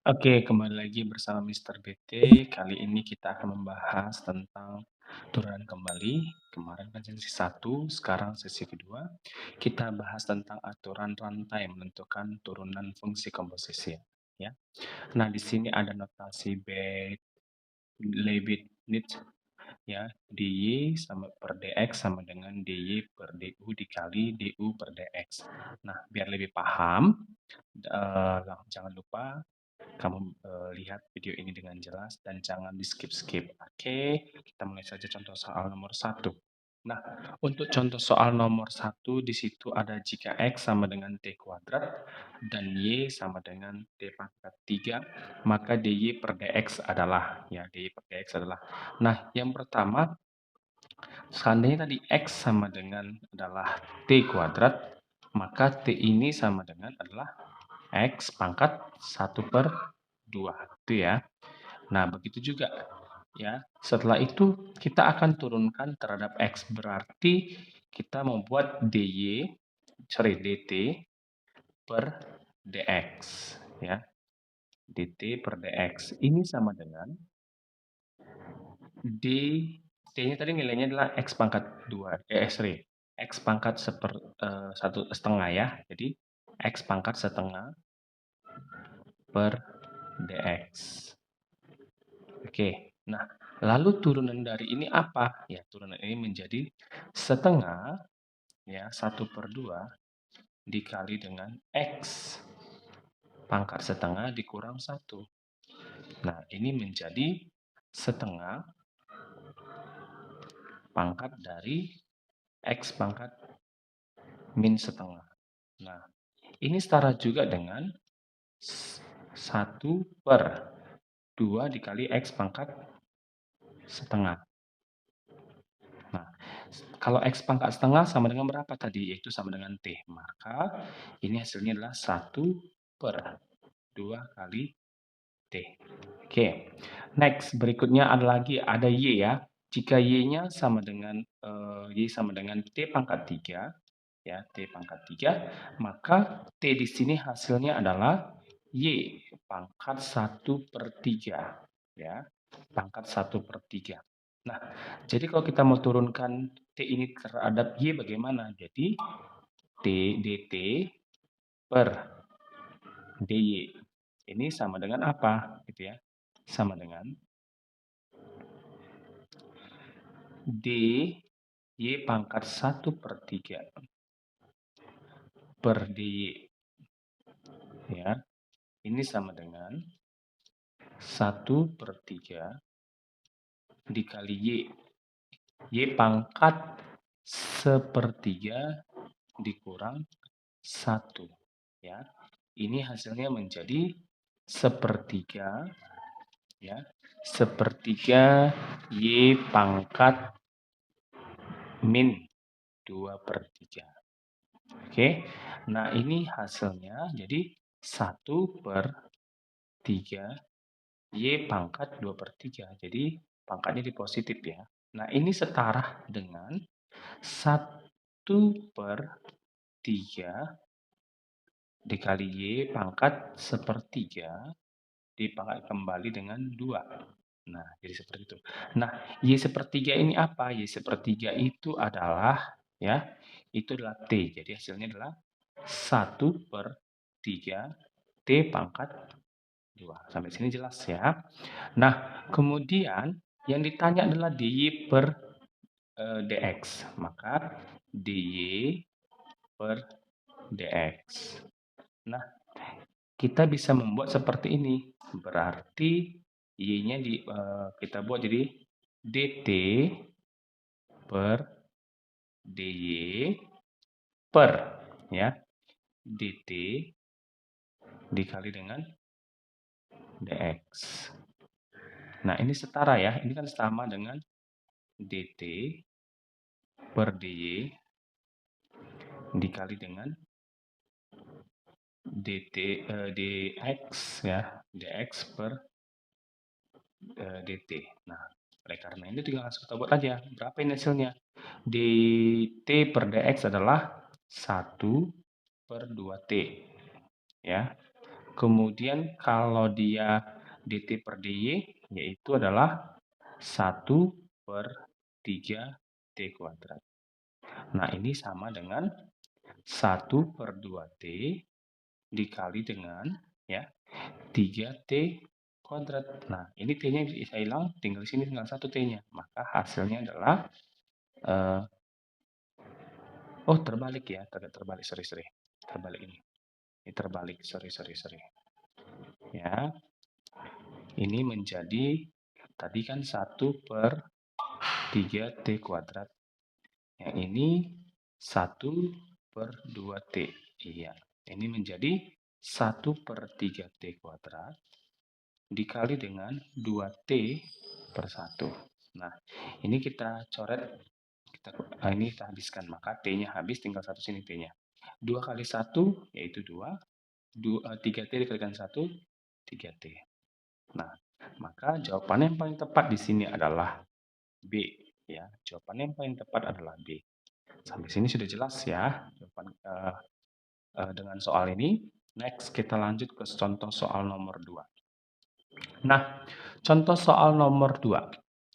Oke, kembali lagi bersama Mister BT. Kali ini kita akan membahas tentang turunan kembali. Kemarin kan sesi 1, sekarang sesi kedua. Kita bahas tentang aturan rantai menentukan turunan fungsi komposisi. Ya. Nah, di sini ada notasi Leibniz ya, dy sama per dx sama dengan dy per du dikali du per dx. Nah, biar lebih paham, jangan lupa kamu lihat video ini dengan jelas dan jangan di skip-skip. Oke, kita mulai saja contoh soal nomor 1. Nah, untuk contoh soal nomor 1 di situ ada jika x sama dengan t kuadrat dan y sama dengan t pangkat 3, maka dy per dx adalah dy per dx adalah. Nah, yang pertama, seandainya tadi x sama dengan adalah t kuadrat, maka t ini sama dengan adalah x pangkat 1/2 itu ya. Nah, begitu juga ya. Setelah itu kita akan turunkan terhadap x, berarti kita membuat dt per dx ya. dt per dx ini sama dengan t-nya tadi nilainya adalah x pangkat 2, x pangkat 1/2 ya. Jadi x pangkat 1/2 per dx. Oke, nah lalu turunan dari ini apa? Ya, turunan ini menjadi setengah ya 1/2 dikali dengan x pangkat setengah dikurang 1. Nah, ini menjadi setengah pangkat dari x pangkat min setengah. Nah, ini setara juga dengan 1/2 dikali x pangkat setengah. Nah, kalau x pangkat setengah sama dengan berapa tadi? Yaitu sama dengan t. Maka ini hasilnya adalah 1/2 kali t. Oke, next berikutnya ada y ya. Jika y-nya sama dengan y sama dengan t pangkat 3 ya, t pangkat 3, maka t di sini hasilnya adalah y pangkat 1/3 ya, pangkat 1/3. Nah, jadi kalau kita mau turunkan t ini terhadap y bagaimana? Jadi dt per dy ini sama dengan apa? Gitu ya. Sama dengan dy pangkat 1/3 per dy. Ya, ini sama dengan 1/3 dikali y pangkat 1/3 dikurang 1 ya. Ini hasilnya menjadi 1/3 ya, 1/3 y pangkat min 2/3. Oke, nah ini hasilnya jadi 1/3 y pangkat 2/3. Jadi pangkatnya di positif ya. Nah, ini setara dengan 1/3 dikali y pangkat 1/3 dipangkat kembali dengan 2. Nah, jadi seperti itu. Nah, y1/3 ini apa? Y1/3 itu adalah ya, itu adalah t. Jadi hasilnya adalah 1/3 t pangkat 2. Sampai sini jelas ya. Nah, kemudian yang ditanya adalah dy per dx. Maka dy per dx. Nah, kita bisa membuat seperti ini. Berarti y-nya kita buat jadi dt per dy per ya dt dikali dengan dx. Nah, ini setara ya. Ini kan sama dengan dt per dy dikali dengan dx ya, dx per dt. Nah, oleh karena ini tinggal langsung kita buat aja. Berapa ini hasilnya? dt per dx adalah 1/2t. Ya. Kemudian kalau dia dt per dy, yaitu adalah 1/3 t kuadrat. Nah, ini sama dengan 1/2t dikali dengan ya 3t kuadrat. Nah, ini t-nya bisa hilang, tinggal di sini tinggal 1 t-nya. Maka hasilnya adalah oh, terbalik ya, terbalik, sorry. Terbalik ini. Ini terbalik, sorry. Ya, ini menjadi tadi kan 1/3t kuadrat. Yang ini 1/2t. Iya, ini menjadi 1/3t kuadrat dikali dengan 2t/1. Nah, ini kita coret, ini kita habiskan, maka t-nya habis, tinggal 1 sini t-nya. 2 kali 1 yaitu 2, 3t dikalikan 1, 3t. Nah, maka jawaban yang paling tepat di sini adalah B. Ya, jawaban yang paling tepat adalah B. Sampai sini sudah jelas ya jawaban dengan soal ini. Next, kita lanjut ke contoh soal nomor 2. Nah, contoh soal nomor 2.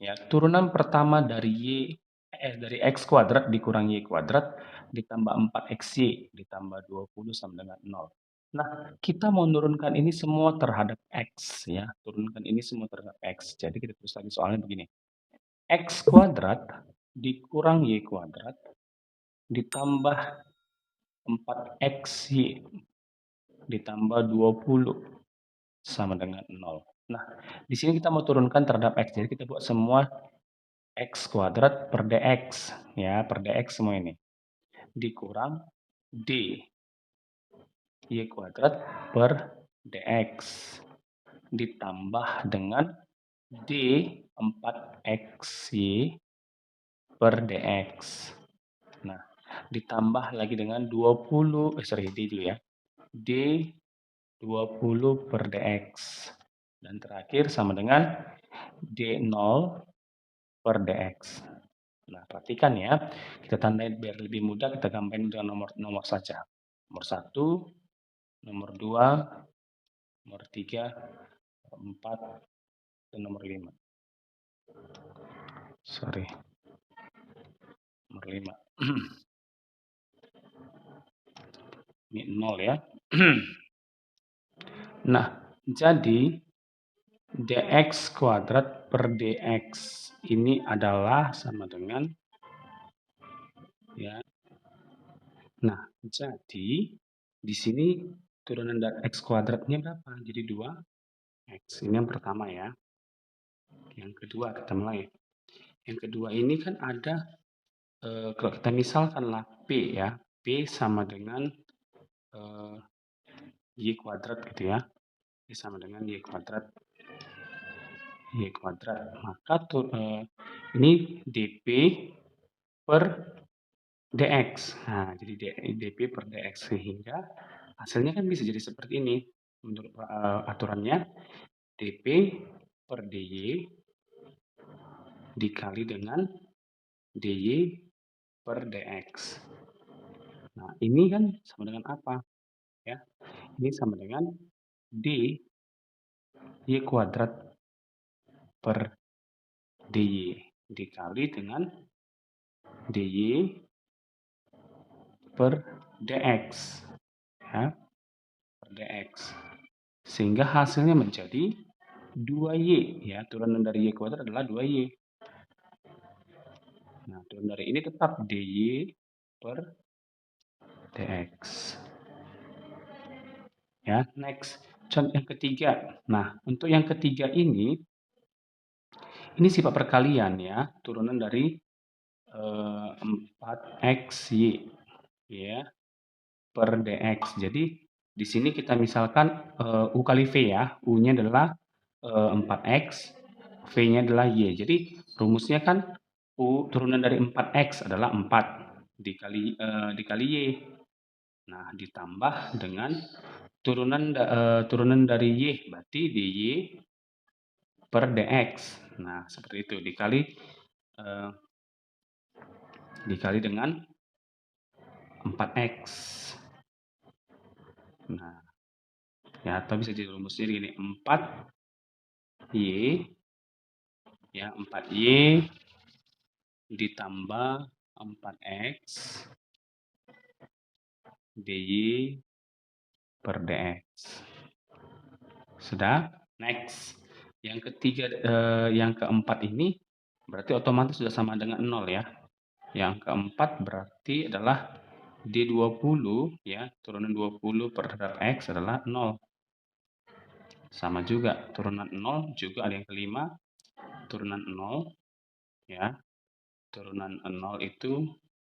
Ya, turunan pertama dari dari x kuadrat dikurang y kuadrat ditambah 4xy ditambah 20 sama dengan 0. Nah, kita mau menurunkan ini semua terhadap x ya. Turunkan ini semua terhadap x. Jadi kita tulis lagi soalnya begini. X kuadrat dikurang y kuadrat ditambah 4xy ditambah 20 sama dengan 0. Nah, di sini kita mau turunkan terhadap x. Jadi kita buat semua x kuadrat per dx ya, per dx semua ini. Dikurang d y kuadrat per dx ditambah dengan d 4xy per dx. Nah, ditambah lagi dengan 20, d dulu ya. D 20 per dx. Dan terakhir sama dengan d0 per dx. Nah, perhatikan ya. Kita tandai biar lebih mudah, kita gambarin dengan nomor saja. Nomor 1, nomor 2, nomor 3, nomor 4, dan nomor 5. Sorry. Nomor 5. Ini 0 ya. Nah, jadi dx kuadrat per dx ini adalah sama dengan ya. Nah, jadi di sini turunan dari x kuadratnya berapa? Jadi 2x. Ini yang pertama ya. Yang kedua kita mulai. Yang kedua ini kan ada kalau kita misalkanlah p ya. P sama dengan y kuadrat gitu ya. P sama dengan y kuadrat. Maka ini dp per dx. Nah, jadi dp per dx sehingga hasilnya kan bisa jadi seperti ini. Menurut aturannya dp per dy dikali dengan dy per dx. Nah, ini kan sama dengan apa? Ya, ini sama dengan d y kuadrat per dy dikali dengan dy per dx. Ya, per dx. Sehingga hasilnya menjadi 2y. Ya, turunan dari y kuadrat adalah 2y. Nah, turunan dari ini tetap dy per dx. Ya, next. Contoh yang ketiga. Nah, untuk yang ketiga ini sifat perkalian ya, turunan dari 4xy ya per dx. Jadi di sini kita misalkan u kali v ya, u-nya adalah 4x, v-nya adalah y. Jadi rumusnya kan u turunan dari 4x adalah 4 dikali y. Nah, ditambah dengan turunan dari y, berarti dy per dx. Nah, seperti itu dikali dengan 4x. Nah, Ya, atau bisa dirumusnya gini, 4Y, ya, 4Y ditambah 4X dy per dx. Sudah? Next. Yang keempat ini berarti otomatis sudah sama dengan 0 ya. Yang keempat berarti adalah D20 ya, turunan 20 terhadap X adalah 0. Sama juga, turunan 0 juga ada yang kelima, turunan 0 ya. Turunan 0 itu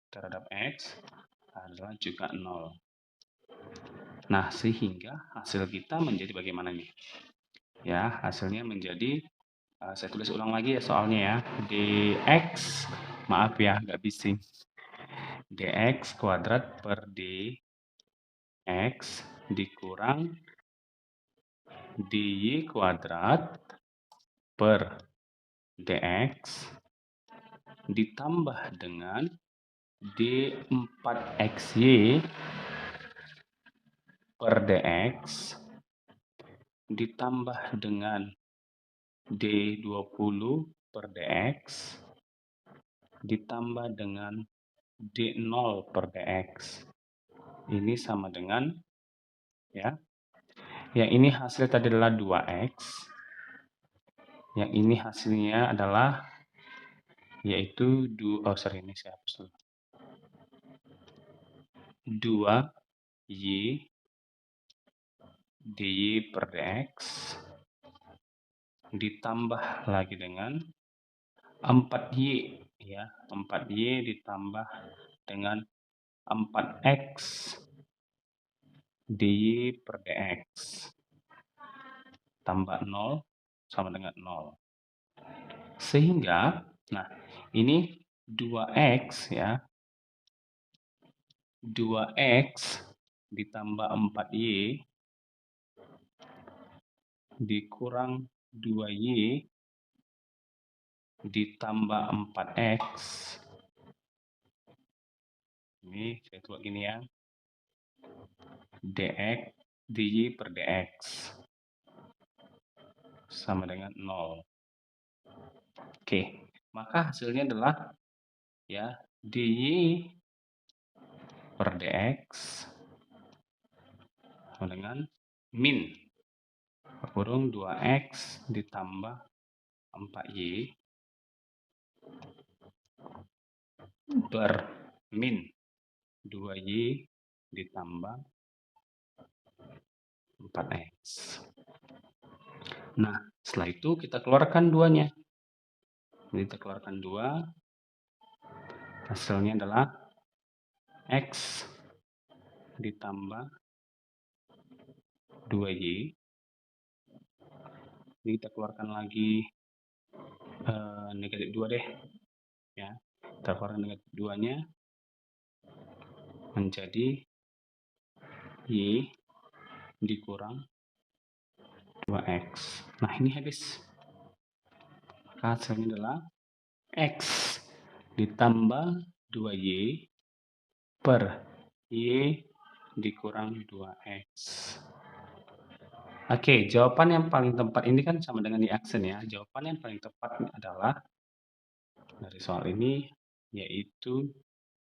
terhadap X adalah juga 0. Nah, sehingga hasil kita menjadi bagaimana nih? Ya, hasilnya menjadi, saya tulis ulang lagi ya soalnya ya, dx, maaf ya nggak bising, dx kuadrat per dx dikurang dy kuadrat per dx ditambah dengan d4xy per dx ditambah dengan D20 per dx ditambah dengan D0 per dx. Ini sama dengan, ya, yang ini hasil tadi adalah 2x, yang ini hasilnya adalah yaitu ini saya hapus dulu. 2y dy per dx ditambah lagi dengan 4y ya, 4y ditambah dengan 4x dy per dx tambah 0 sama dengan 0. Sehingga, nah ini 2x ya, 2x ditambah 4y dikurang 2y ditambah 4x. Ini saya buat gini ya, dx dy per dx sama dengan 0. Oke, maka hasilnya adalah ya dy per dx sama dengan min kurung 2x ditambah 4y per min 2y ditambah 4x. Nah, setelah itu kita keluarkan duanya. Jadi kita keluarkan 2, hasilnya adalah x ditambah 2y. Ini kita keluarkan lagi negatif 2 deh. Ya, kita keluarkan negatif 2-nya menjadi y dikurang 2x. Nah, ini habis. Maka hasilnya adalah x ditambah 2y per y dikurang 2x. Oke, jawaban yang paling tepat ini kan sama dengan di aksen ya. Jawaban yang paling tepat adalah dari soal ini yaitu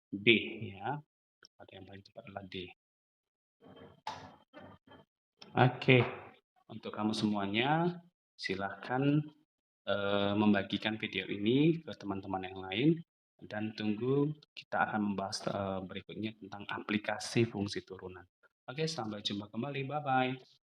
D ya. Jawaban yang paling tepat adalah D. Oke, untuk kamu semuanya silahkan membagikan video ini ke teman-teman yang lain dan tunggu kita akan membahas berikutnya tentang aplikasi fungsi turunan. Oke, sampai jumpa kembali. Bye-bye.